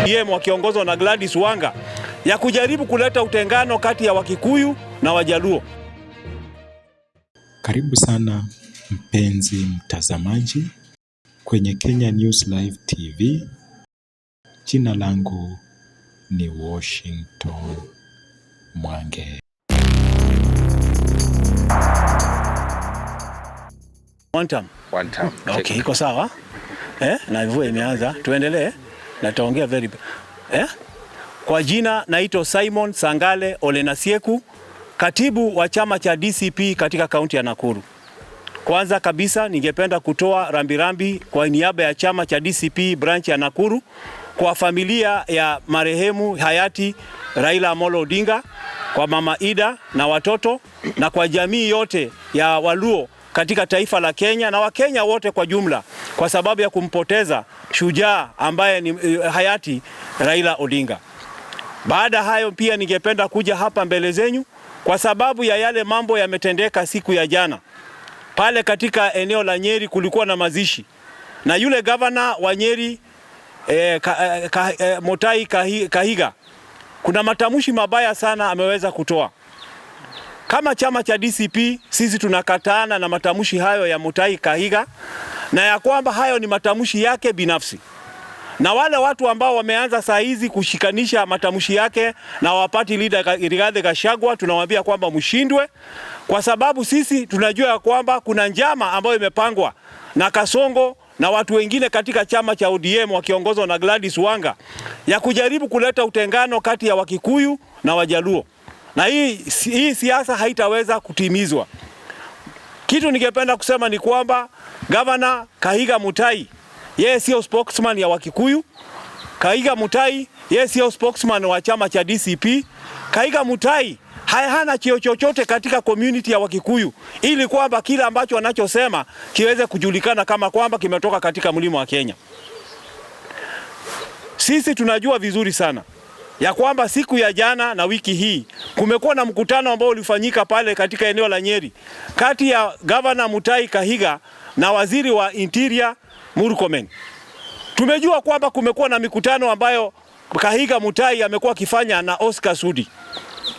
ODM wakiongozwa na Gladys Wanga ya kujaribu kuleta utengano kati ya Wakikuyu na Wajaluo. Karibu sana mpenzi mtazamaji kwenye Kenya News Live TV. Jina langu ni Washington Mwange. One time. Okay, iko sawa? Na mvua imeanza. Tuendelee na taongea Kwa jina naitwa Simon Sangale Ole Nasieku, katibu wa chama cha DCP katika kaunti ya Nakuru. Kwanza kabisa ningependa kutoa rambirambi kwa niaba ya chama cha DCP branch ya Nakuru kwa familia ya marehemu hayati Raila Amolo Odinga, kwa mama Ida na watoto, na kwa jamii yote ya Waluo katika taifa la Kenya na Wakenya wote kwa jumla, kwa sababu ya kumpoteza shujaa ambaye ni hayati Raila Odinga. Baada hayo pia ningependa kuja hapa mbele zenyu kwa sababu ya yale mambo yametendeka siku ya jana. Pale katika eneo la Nyeri kulikuwa na mazishi, na yule gavana wa Nyeri Mutahi Kahiga, kuna matamshi mabaya sana ameweza kutoa. Kama chama cha DCP sisi tunakataana na matamshi hayo ya Mutahi Kahiga, na ya kwamba hayo ni matamshi yake binafsi. Na wale watu ambao wameanza saa hizi kushikanisha matamshi yake na wapati leader Rigathi Gachagua, tunawaambia kwamba mshindwe, kwa sababu sisi tunajua ya kwamba kuna njama ambayo imepangwa na Kasongo na watu wengine katika chama cha ODM wakiongozwa na Gladys Wanga ya kujaribu kuleta utengano kati ya Wakikuyu na Wajaluo. Na hii siasa haitaweza kutimizwa. Kitu ningependa kusema ni kwamba Governor Kahiga Mutahi, yeye sio spokesman ya Wakikuyu. Kahiga Mutahi, yeye sio spokesman wa chama cha DCP. Kahiga Mutahi hana cheo chochote katika community ya Wakikuyu, ili kwamba kila ambacho anachosema kiweze kujulikana kama kwamba kimetoka katika mlima wa Kenya. Sisi tunajua vizuri sana ya kwamba siku ya jana na wiki hii kumekuwa na mkutano ambao ulifanyika pale katika eneo la Nyeri kati ya Governor Mutahi Kahiga na Waziri wa Interior Murkomen. Tumejua kwamba kumekuwa na mikutano ambayo Kahiga Mutahi amekuwa akifanya na Oscar Sudi.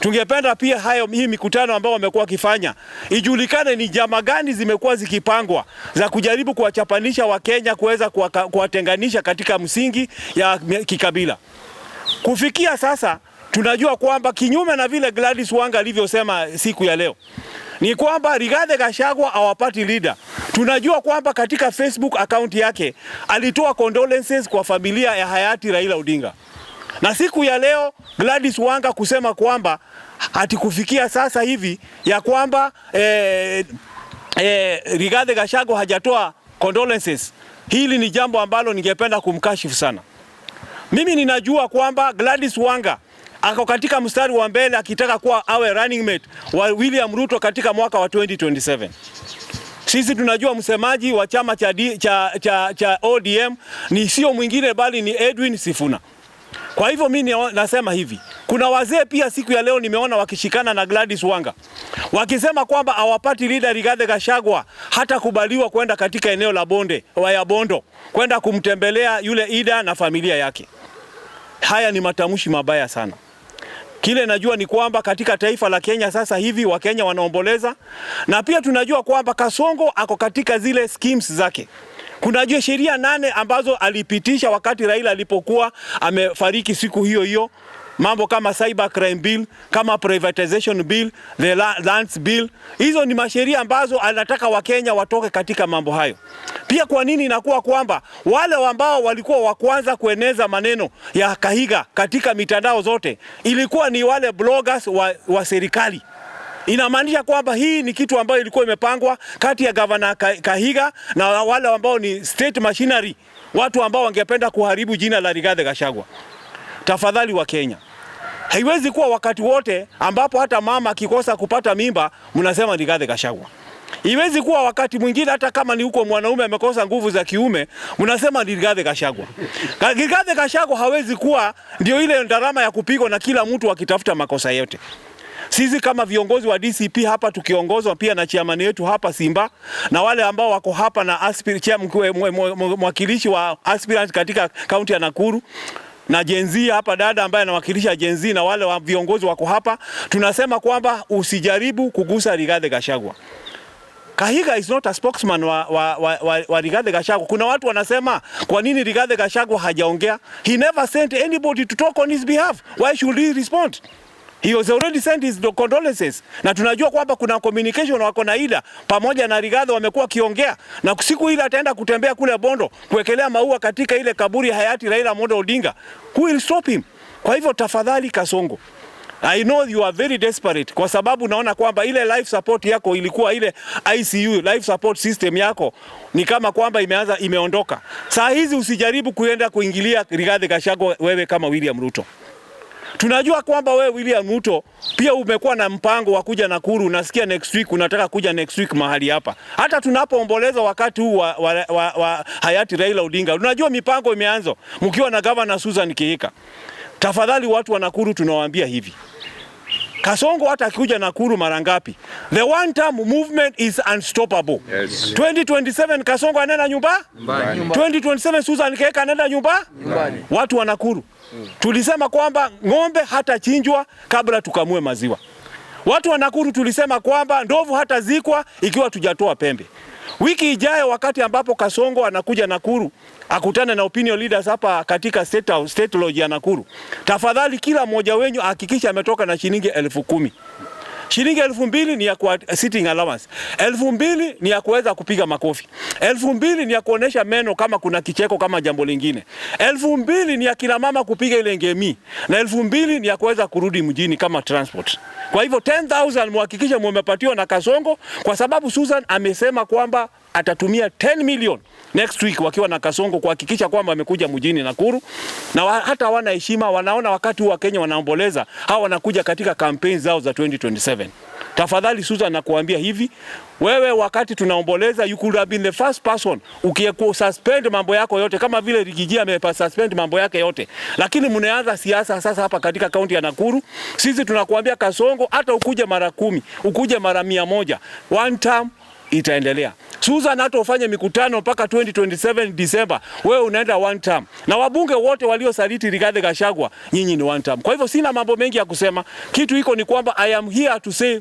Tungependa pia hii mikutano ambayo wamekuwa wakifanya ijulikane ni njama gani zimekuwa zikipangwa za kujaribu kuwachapanisha Wakenya, kuweza kuwatenganisha katika msingi ya kikabila. Kufikia sasa tunajua kwamba kinyume na vile Gladys Wanga alivyosema siku ya leo, ni kwamba Rigathi Gachagua hawapati leader. Tunajua kwamba katika Facebook account yake alitoa condolences kwa familia ya hayati Raila Odinga. Na siku ya leo Gladys Wanga kusema kwamba hati kufikia sasa hivi ya kwamba Rigathi Gachagua hajatoa condolences, hili ni jambo ambalo ningependa kumkashifu sana. Mimi ninajua kwamba Gladys Wanga ako katika mstari wa mbele akitaka kuwa awe running mate wa William Ruto katika mwaka wa 2027. Sisi tunajua msemaji wa chama cha ODM ni sio mwingine bali ni Edwin Sifuna. Kwa hivyo mimi nasema hivi, kuna wazee pia siku ya leo nimeona wakishikana na Gladys Wanga wakisema kwamba hawapati leader Rigathi Gachagua hata kubaliwa kwenda katika eneo la Bondo kwenda kumtembelea yule Ida na familia yake. Haya ni matamshi mabaya sana. Kile najua ni kwamba katika taifa la Kenya sasa hivi Wakenya wanaomboleza, na pia tunajua kwamba Kasongo ako katika zile schemes zake. Kuna sheria 8 ambazo alipitisha wakati Raila alipokuwa amefariki siku hiyo. Mambo kama cyber crime bill, kama privatization bill, the lands bill. Hizo ni masheria ambazo anataka Wakenya watoke katika mambo hayo. Pia kwa nini inakuwa kwamba wale ambao walikuwa wa kwanza kueneza maneno ya Kahiga katika mitandao zote ilikuwa ni wale bloggers wa serikali? Inamaanisha kwamba hii ni kitu ambayo ilikuwa imepangwa kati ya Governor Kahiga na wale ambao ni state machinery, watu ambao wangependa kuharibu jina la Rigathi Gachagua. Tafadhali wa Kenya, haiwezi kuwa wakati wote ambapo hata mama akikosa kupata mimba mnasema Rigathi Gachagua. Iwezi kuwa wakati mwingine hata kama ni huko mwanaume amekosa nguvu za kiume mnasema Rigathi Gachagua. Rigathi Gachagua hawezi kuwa ndio ile ndarama ya kupigwa na kila mtu akitafuta makosa yote. Sisi kama viongozi wa DCP hapa tukiongozwa pia na chairman wetu hapa Simba na wale ambao wako hapa na mwakilishi wa aspirant katika kaunti ya Nakuru, na Gen Z hapa, dada ambaye anawakilisha Gen Z na wale wa viongozi wako hapa, tunasema kwamba usijaribu kugusa Rigathi Gachagua. Kahiga is not a spokesman wa Rigathi Gachagua. Kuna watu wanasema kwa nini Rigathi Gachagua hajaongea? He never sent anybody to talk on his behalf. Why should he respond? He has already sent his condolences. Na tunajua kwamba kuna communication wako na Ida pamoja na Rigathi wamekuwa kiongea, na siku ile ataenda kutembea kule Bondo kuwekelea maua katika ile kaburi hayati Raila Amolo Odinga. Who will stop him? Kwa hivyo tafadhali Kasongo, I know you are very desperate kwa sababu naona kwamba ile life support yako ilikuwa ile ICU life support system yako ni kama kwamba imeondoka. Saa hizi usijaribu kuenda kuingilia Rigathi Gachagua wewe kama William Ruto. Tunajua kwamba wewe William Ruto pia umekuwa na mpango wa kuja Nakuru, nasikia next week unataka kuja next week mahali hapa. Hata tunapoomboleza wakati huu wa hayati Raila Odinga, tunajua mipango imeanza mkiwa na Governor Susan Kihika. Tafadhali watu wa Nakuru tunawaambia hivi. Kasongo hata akikuja Nakuru mara ngapi, the one term movement is unstoppable. Yes. 2027 Kasongo anaenda nyumbani. 2027 Susan Kihika anaenda nyumbani. Watu wa Nakuru tulisema kwamba ng'ombe hata chinjwa kabla tukamue maziwa. Watu wa Nakuru tulisema kwamba ndovu hata zikwa ikiwa tujatoa pembe. Wiki ijayo wakati ambapo Kasongo anakuja Nakuru akutane na opinion leaders hapa katika State Lodge ya Nakuru, tafadhali kila mmoja wenyu hakikisha ametoka na shilingi 10,000. Shilingi 2,000 ni ya kwa sitting allowance. 2,000 ni ya kuweza kupiga makofi. 2,000 ni ya kuonesha meno kama kuna kicheko kama jambo lingine. 2,000 ni ya kila mama kupiga ile ngemi. Na 2,000 ni ya kuweza kurudi mjini kama transport. Kwa hivyo 10,000 muhakikisha mmepatiwa na Kasongo, kwa sababu Susan amesema kwamba atatumia 10 million next week wakiwa na Kasongo kuhakikisha kwamba amekuja mjini Nakuru, na hata wana heshima, wanaona wakati wa Kenya wanaomboleza, hawa wanakuja katika campaign zao za 2027. Tafadhali Susan, nakuambia hivi, wewe wakati tunaomboleza you could have been the first person suspend mambo yako yote kama vile Rigiji suspend mambo yake yote, lakini mnaanza siasa sasa hapa katika kaunti ya Nakuru. Sisi tunakuambia Kasongo, hata ukuje mara 10, ukuje mara 100, one term itaendelea. Susan, hata ufanye mikutano mpaka 2027 December, wewe unaenda one term. Na wabunge wote waliosaliti Rigathi Gachagua, nyinyi ni one term. Kwa hivyo sina mambo mengi ya kusema. Kitu iko ni kwamba I am here to say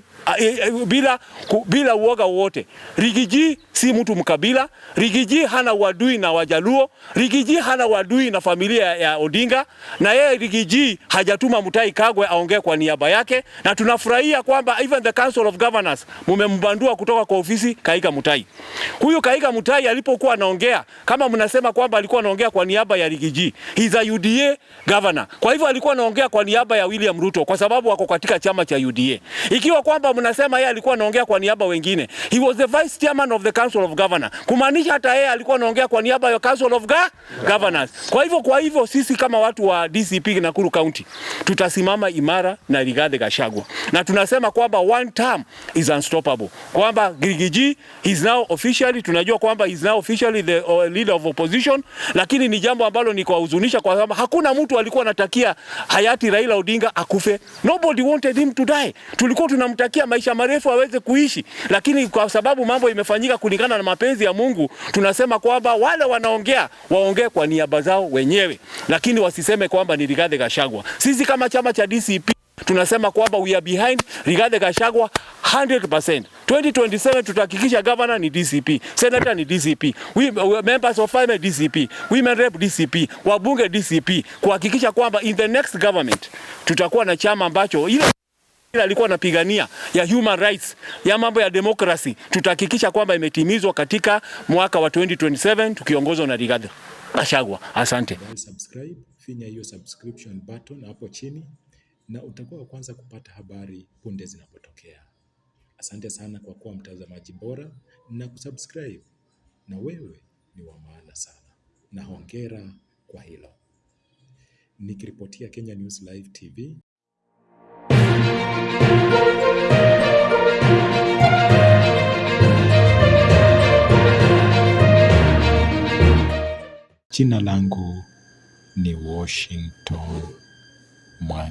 bila uoga wote, Rigiji si mtu mkabila. Rigiji hana uadui na Wajaluo. Rigiji hana uadui na familia ya Odinga, na yeye Rigiji hajatuma Mutahi Kagwe aongee kwa niaba yake, na tunafurahia kwamba even the Council of Governors mumembandua kutoka kwa ofisi Kahiga Mutahi. Huyu Kahiga Mutahi alipokuwa anaongea, kama mnasema kwamba alikuwa anaongea kwa niaba ya Rigiji, he is a UDA governor. Kwa hivyo alikuwa anaongea kwa niaba ya William Ruto kwa sababu wako katika chama cha UDA. Ikiwa kwamba mnasema yeye alikuwa anaongea kwa niaba wengine, he was the vice chairman of the Council of Governors, kumaanisha hata yeye alikuwa anaongea kwa niaba ya Council of Governors. Kwa hivyo sisi kama watu wa DCP Nakuru County tutasimama imara na Rigathi Gachagua, na tunasema kwamba one term is unstoppable, kwamba Rigiji is now officially, tunajua kwamba is now officially the leader of opposition, lakini ni jambo ambalo ni kwa huzunisha kwa sababu hakuna mtu alikuwa anatakia hayati Raila Odinga akufe. Nobody wanted him to die. Tulikuwa tunamtakia maisha marefu aweze kuishi, lakini kwa sababu mambo imefanyika kulingana na mapenzi ya Mungu, tunasema kwamba wale wanaongea waongee kwa niaba zao wenyewe, lakini wasiseme kwamba ni Rigathi Gachagua. Sisi kama chama cha DCP tunasema kwamba we are behind Rigathi Gachagua 100%. 2027 tutahakikisha governor ni DCP, senator ni DCP, members of parliament DCP, women rep DCP, wabunge DCP, kuhakikisha kwamba in the next government tutakuwa na chama ambacho ile alikuwa anapigania ya human rights, ya mambo ya democracy, tutahakikisha kwamba imetimizwa katika mwaka wa 2027 tukiongozwa na Rigathi Gachagua. Asante. Subscribe, finya hiyo subscription button hapo chini na utakuwa wa kwanza kupata habari punde zinapotokea. Asante sana kwa kuwa mtazamaji bora na kusubscribe, na wewe ni wa maana sana, na hongera kwa hilo. Nikiripotia Kenya News Live TV. Jina langu ni Washington Mwangi.